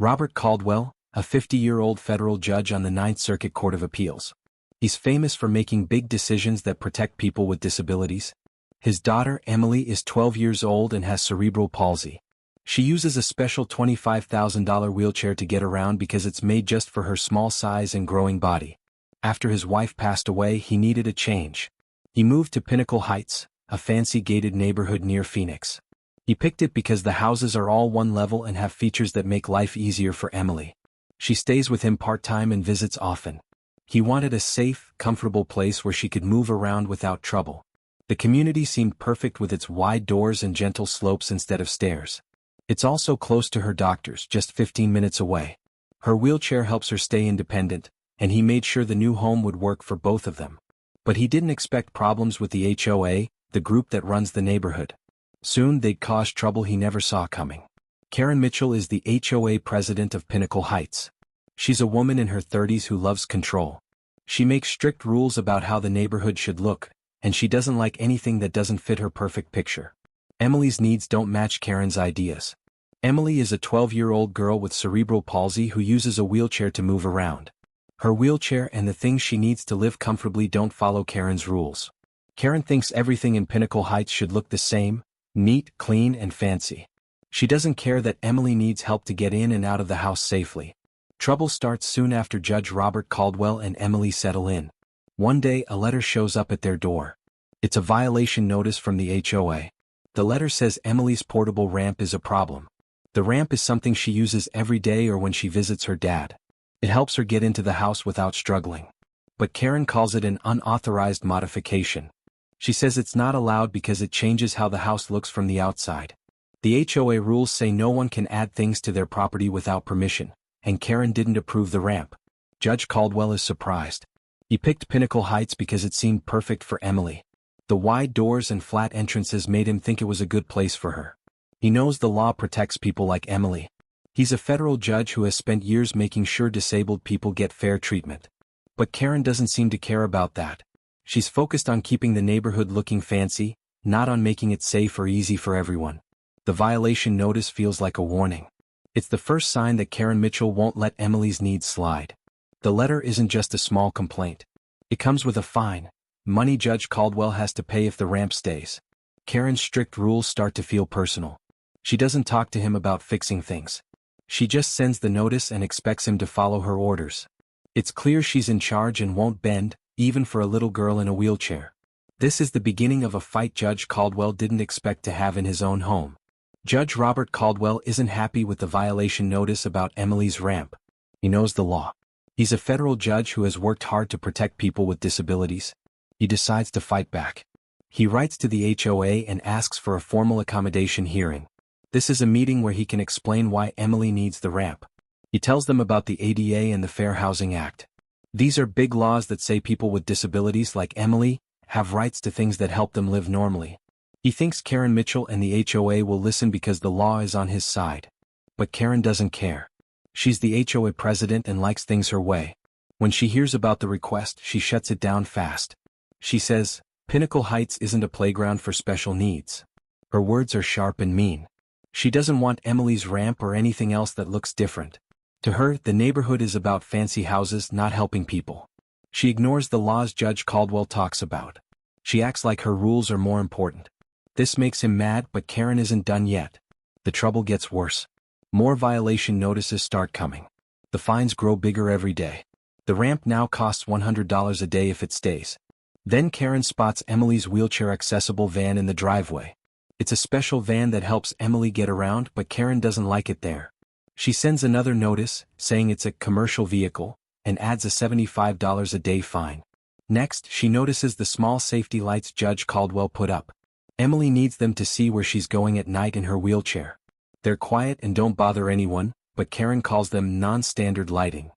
Robert Caldwell, a 50-year-old federal judge on the Ninth Circuit Court of Appeals. He's famous for making big decisions that protect people with disabilities. His daughter, Emily, is 12 years old and has cerebral palsy. She uses a special $25,000 wheelchair to get around because it's made just for her small size and growing body. After his wife passed away, he needed a change. He moved to Pinnacle Heights, a fancy gated neighborhood near Phoenix. He picked it because the houses are all one level and have features that make life easier for Emily. She stays with him part-time and visits often. He wanted a safe, comfortable place where she could move around without trouble. The community seemed perfect with its wide doors and gentle slopes instead of stairs. It's also close to her doctor's, just 15 minutes away. Her wheelchair helps her stay independent, and he made sure the new home would work for both of them. But he didn't expect problems with the HOA, the group that runs the neighborhood. Soon they'd cause trouble he never saw coming. Karen Mitchell is the HOA president of Pinnacle Heights. She's a woman in her 30s who loves control. She makes strict rules about how the neighborhood should look, and she doesn't like anything that doesn't fit her perfect picture. Emily's needs don't match Karen's ideas. Emily is a 12-year-old girl with cerebral palsy who uses a wheelchair to move around. Her wheelchair and the things she needs to live comfortably don't follow Karen's rules. Karen thinks everything in Pinnacle Heights should look the same: neat, clean, and fancy. She doesn't care that Emily needs help to get in and out of the house safely. Trouble starts soon after Judge Robert Caldwell and Emily settle in. One day, a letter shows up at their door. It's a violation notice from the HOA. The letter says Emily's portable ramp is a problem. The ramp is something she uses every day or when she visits her dad. It helps her get into the house without struggling. But Karen calls it an unauthorized modification. She says it's not allowed because it changes how the house looks from the outside. The HOA rules say no one can add things to their property without permission, and Karen didn't approve the ramp. Judge Caldwell is surprised. He picked Pinnacle Heights because it seemed perfect for Emily. The wide doors and flat entrances made him think it was a good place for her. He knows the law protects people like Emily. He's a federal judge who has spent years making sure disabled people get fair treatment. But Karen doesn't seem to care about that. She's focused on keeping the neighborhood looking fancy, not on making it safe or easy for everyone. The violation notice feels like a warning. It's the first sign that Karen Mitchell won't let Emily's needs slide. The letter isn't just a small complaint. It comes with a fine. Money Judge Caldwell has to pay if the ramp stays. Karen's strict rules start to feel personal. She doesn't talk to him about fixing things. She just sends the notice and expects him to follow her orders. It's clear she's in charge and won't bend, even for a little girl in a wheelchair. This is the beginning of a fight Judge Caldwell didn't expect to have in his own home. Judge Robert Caldwell isn't happy with the violation notice about Emily's ramp. He knows the law. He's a federal judge who has worked hard to protect people with disabilities. He decides to fight back. He writes to the HOA and asks for a formal accommodation hearing. This is a meeting where he can explain why Emily needs the ramp. He tells them about the ADA and the Fair Housing Act. These are big laws that say people with disabilities like Emily have rights to things that help them live normally. He thinks Karen Mitchell and the HOA will listen because the law is on his side. But Karen doesn't care. She's the HOA president and likes things her way. When she hears about the request, she shuts it down fast. She says, Pinnacle Heights isn't a playground for special needs. Her words are sharp and mean. She doesn't want Emily's ramp or anything else that looks different. To her, the neighborhood is about fancy houses, not helping people. She ignores the laws Judge Caldwell talks about. She acts like her rules are more important. This makes him mad, but Karen isn't done yet. The trouble gets worse. More violation notices start coming. The fines grow bigger every day. The ramp now costs $100 a day if it stays. Then Karen spots Emily's wheelchair-accessible van in the driveway. It's a special van that helps Emily get around, but Karen doesn't like it there. She sends another notice, saying it's a commercial vehicle, and adds a $75 a day fine. Next, she notices the small safety lights Judge Caldwell put up. Emily needs them to see where she's going at night in her wheelchair. They're quiet and don't bother anyone, but Karen calls them non-standard lighting.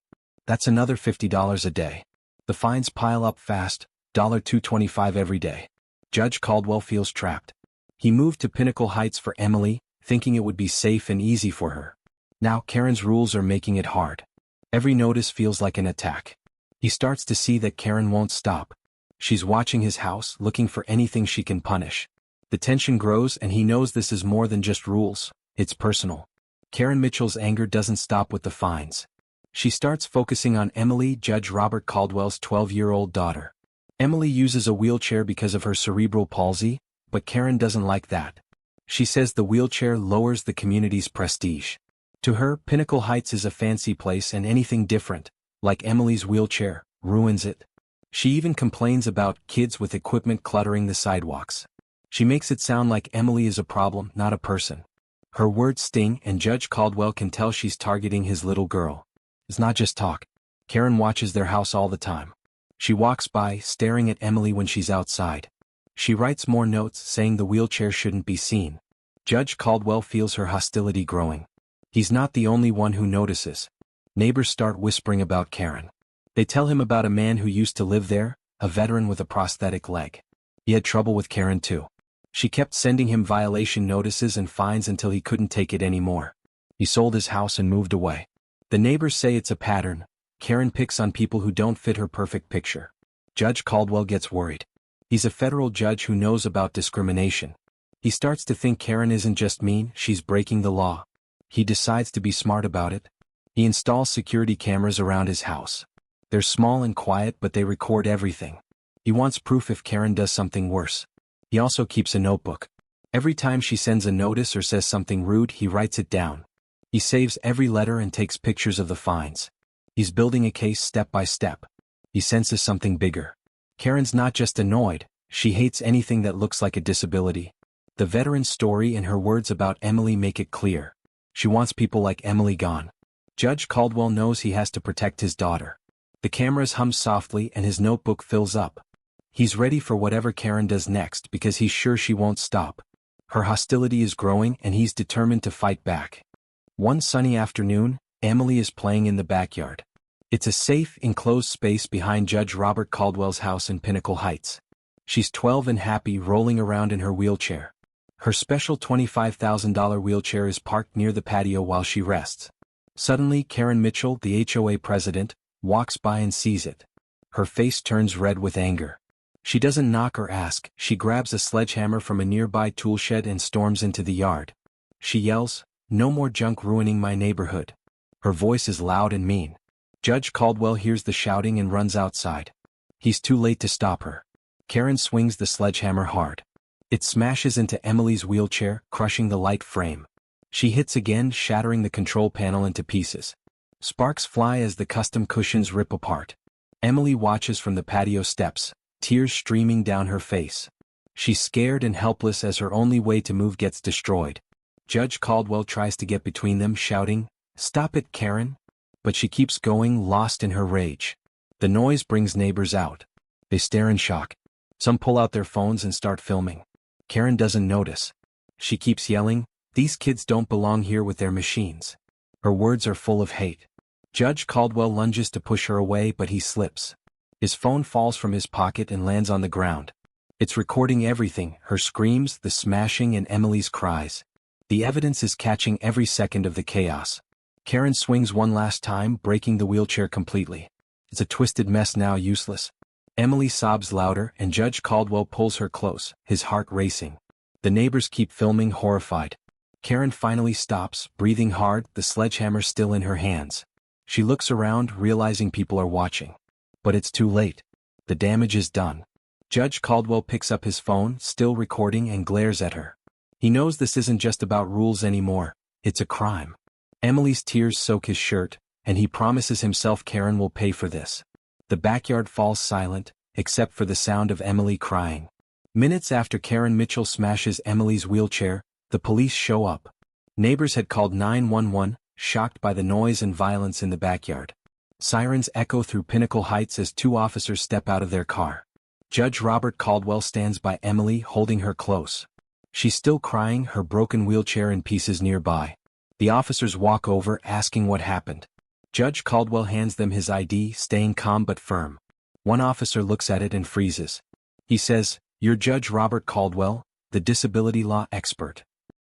That's another $50 a day. The fines pile up fast, $2.25 every day. Judge Caldwell feels trapped. He moved to Pinnacle Heights for Emily, thinking it would be safe and easy for her. Now Karen's rules are making it hard. Every notice feels like an attack. He starts to see that Karen won't stop. She's watching his house, looking for anything she can punish. The tension grows and he knows this is more than just rules, it's personal. Karen Mitchell's anger doesn't stop with the fines. She starts focusing on Emily, Judge Robert Caldwell's 12-year-old daughter. Emily uses a wheelchair because of her cerebral palsy, but Karen doesn't like that. She says the wheelchair lowers the community's prestige. To her, Pinnacle Heights is a fancy place and anything different, like Emily's wheelchair, ruins it. She even complains about kids with equipment cluttering the sidewalks. She makes it sound like Emily is a problem, not a person. Her words sting, and Judge Caldwell can tell she's targeting his little girl. It's not just talk. Karen watches their house all the time. She walks by, staring at Emily when she's outside. She writes more notes saying the wheelchair shouldn't be seen. Judge Caldwell feels her hostility growing. He's not the only one who notices. Neighbors start whispering about Karen. They tell him about a man who used to live there, a veteran with a prosthetic leg. He had trouble with Karen too. She kept sending him violation notices and fines until he couldn't take it anymore. He sold his house and moved away. The neighbors say it's a pattern. Karen picks on people who don't fit her perfect picture. Judge Caldwell gets worried. He's a federal judge who knows about discrimination. He starts to think Karen isn't just mean, she's breaking the law. He decides to be smart about it. He installs security cameras around his house. They're small and quiet, but they record everything. He wants proof if Karen does something worse. He also keeps a notebook. Every time she sends a notice or says something rude, he writes it down. He saves every letter and takes pictures of the fines. He's building a case step by step. He senses something bigger. Karen's not just annoyed, she hates anything that looks like a disability. The veteran's story and her words about Emily make it clear. She wants people like Emily gone. Judge Caldwell knows he has to protect his daughter. The cameras hum softly and his notebook fills up. He's ready for whatever Karen does next because he's sure she won't stop. Her hostility is growing and he's determined to fight back. One sunny afternoon, Emily is playing in the backyard. It's a safe, enclosed space behind Judge Robert Caldwell's house in Pinnacle Heights. She's 12 and happy, rolling around in her wheelchair. Her special $25,000 wheelchair is parked near the patio while she rests. Suddenly, Karen Mitchell, the HOA president, walks by and sees it. Her face turns red with anger. She doesn't knock or ask, she grabs a sledgehammer from a nearby tool shed and storms into the yard. She yells, "No more junk ruining my neighborhood." Her voice is loud and mean. Judge Caldwell hears the shouting and runs outside. He's too late to stop her. Karen swings the sledgehammer hard. It smashes into Emily's wheelchair, crushing the light frame. She hits again, shattering the control panel into pieces. Sparks fly as the custom cushions rip apart. Emily watches from the patio steps, tears streaming down her face. She's scared and helpless as her only way to move gets destroyed. Judge Caldwell tries to get between them, shouting, "Stop it, Karen!" But she keeps going, lost in her rage. The noise brings neighbors out. They stare in shock. Some pull out their phones and start filming. Karen doesn't notice. She keeps yelling, "These kids don't belong here with their machines." Her words are full of hate. Judge Caldwell lunges to push her away, but he slips. His phone falls from his pocket and lands on the ground. It's recording everything, her screams, the smashing, and Emily's cries. The evidence is catching every second of the chaos. Karen swings one last time, breaking the wheelchair completely. It's a twisted mess now, useless. Emily sobs louder, and Judge Caldwell pulls her close, his heart racing. The neighbors keep filming, horrified. Karen finally stops, breathing hard, the sledgehammer still in her hands. She looks around, realizing people are watching. But it's too late. The damage is done. Judge Caldwell picks up his phone, still recording, and glares at her. He knows this isn't just about rules anymore, it's a crime. Emily's tears soak his shirt, and he promises himself Karen will pay for this. The backyard falls silent, except for the sound of Emily crying. Minutes after Karen Mitchell smashes Emily's wheelchair, the police show up. Neighbors had called 911, shocked by the noise and violence in the backyard. Sirens echo through Pinnacle Heights as two officers step out of their car. Judge Robert Caldwell stands by Emily, holding her close. She's still crying, her broken wheelchair in pieces nearby. The officers walk over, asking what happened. Judge Caldwell hands them his ID, staying calm but firm. One officer looks at it and freezes. He says, "You're Judge Robert Caldwell, the disability law expert."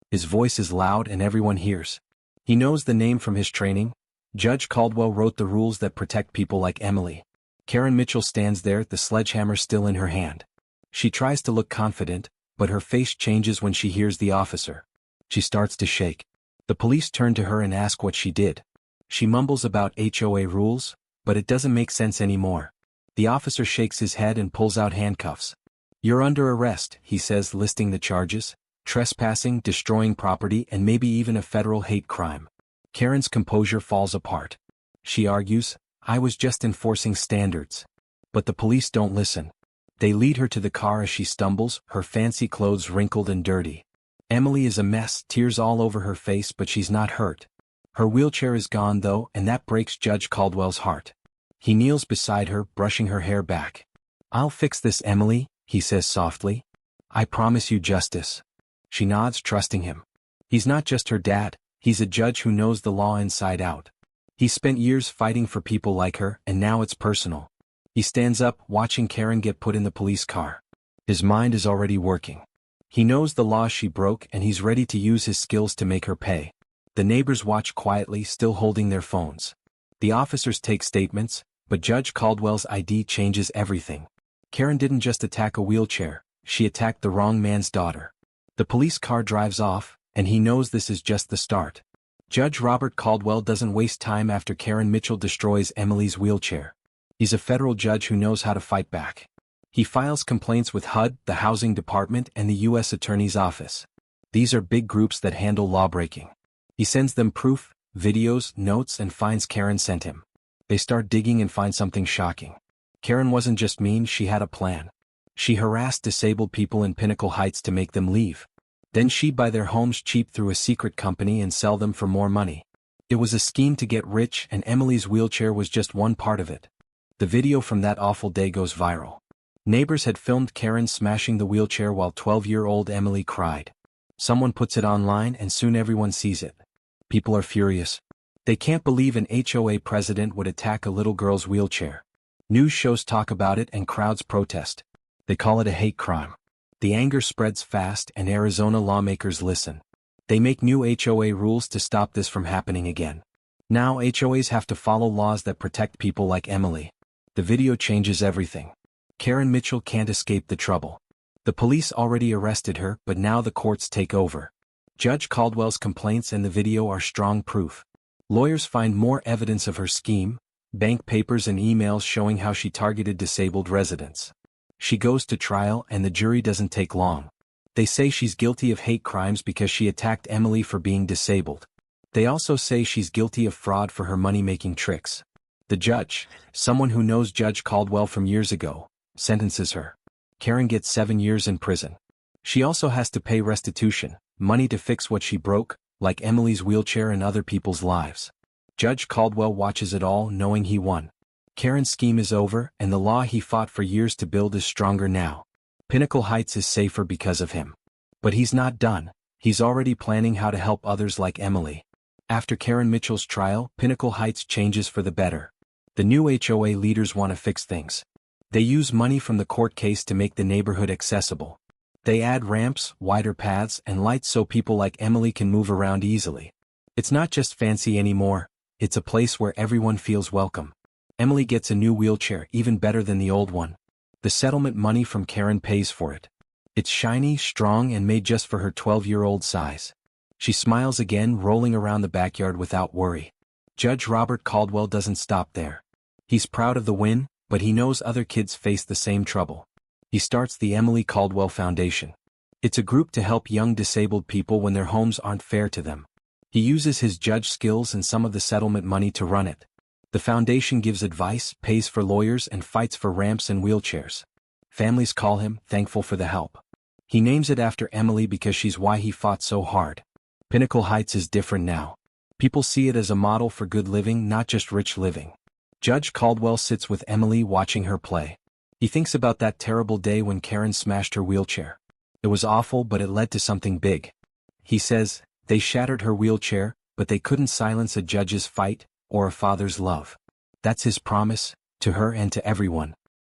His voice is loud and everyone hears. He knows the name from his training. Judge Caldwell wrote the rules that protect people like Emily. Karen Mitchell stands there, the sledgehammer still in her hand. She tries to look confident, but her face changes when she hears the officer. She starts to shake. The police turn to her and ask what she did. She mumbles about HOA rules, but it doesn't make sense anymore. The officer shakes his head and pulls out handcuffs. "You're under arrest," he says, listing the charges: trespassing, destroying property, and maybe even a federal hate crime. Karen's composure falls apart. She argues, "I was just enforcing standards." But the police don't listen. They lead her to the car as she stumbles, her fancy clothes wrinkled and dirty. Emily is a mess, tears all over her face, but she's not hurt. Her wheelchair is gone though, and that breaks Judge Caldwell's heart. He kneels beside her, brushing her hair back. "I'll fix this, Emily," he says softly. "I promise you justice." She nods, trusting him. He's not just her dad, he's a judge who knows the law inside out. He spent years fighting for people like her, and now it's personal. He stands up, watching Karen get put in the police car. His mind is already working. He knows the laws she broke, and he's ready to use his skills to make her pay. The neighbors watch quietly, still holding their phones. The officers take statements, but Judge Caldwell's ID changes everything. Karen didn't just attack a wheelchair, she attacked the wrong man's daughter. The police car drives off, and he knows this is just the start. Judge Robert Caldwell doesn't waste time after Karen Mitchell destroys Emily's wheelchair. He's a federal judge who knows how to fight back. He files complaints with HUD, the Housing Department, and the U.S. Attorney's Office. These are big groups that handle lawbreaking. He sends them proof, videos, notes, and finds Karen sent him. They start digging and find something shocking. Karen wasn't just mean, she had a plan. She harassed disabled people in Pinnacle Heights to make them leave. Then she'd buy their homes cheap through a secret company and sell them for more money. It was a scheme to get rich, and Emily's wheelchair was just one part of it. The video from that awful day goes viral. Neighbors had filmed Karen smashing the wheelchair while 12-year-old Emily cried. Someone puts it online and soon everyone sees it. People are furious. They can't believe an HOA president would attack a little girl's wheelchair. News shows talk about it and crowds protest. They call it a hate crime. The anger spreads fast and Arizona lawmakers listen. They make new HOA rules to stop this from happening again. Now HOAs have to follow laws that protect people like Emily. The video changes everything. Karen Mitchell can't escape the trouble. The police already arrested her, but now the courts take over. Judge Caldwell's complaints and the video are strong proof. Lawyers find more evidence of her scheme, bank papers and emails showing how she targeted disabled residents. She goes to trial and the jury doesn't take long. They say she's guilty of hate crimes because she attacked Emily for being disabled. They also say she's guilty of fraud for her money-making tricks. The judge, someone who knows Judge Caldwell from years ago, sentences her. Karen gets 7 years in prison. She also has to pay restitution, money to fix what she broke, like Emily's wheelchair and other people's lives. Judge Caldwell watches it all, knowing he won. Karen's scheme is over, and the law he fought for years to build is stronger now. Pinnacle Heights is safer because of him. But he's not done. He's already planning how to help others like Emily. After Karen Mitchell's trial, Pinnacle Heights changes for the better. The new HOA leaders want to fix things. They use money from the court case to make the neighborhood accessible. They add ramps, wider paths, and lights so people like Emily can move around easily. It's not just fancy anymore, it's a place where everyone feels welcome. Emily gets a new wheelchair, even better than the old one. The settlement money from Karen pays for it. It's shiny, strong, and made just for her 12-year-old size. She smiles again, rolling around the backyard without worry. Judge Robert Caldwell doesn't stop there. He's proud of the win, but he knows other kids face the same trouble. He starts the Emily Caldwell Foundation. It's a group to help young disabled people when their homes aren't fair to them. He uses his judge skills and some of the settlement money to run it. The foundation gives advice, pays for lawyers, and fights for ramps and wheelchairs. Families call him, thankful for the help. He names it after Emily because she's why he fought so hard. Pinnacle Heights is different now. People see it as a model for good living, not just rich living. Judge Caldwell sits with Emily watching her play. He thinks about that terrible day when Karen smashed her wheelchair. It was awful, but it led to something big. He says, they shattered her wheelchair, but they couldn't silence a judge's fight, or a father's love. That's his promise, to her and to everyone.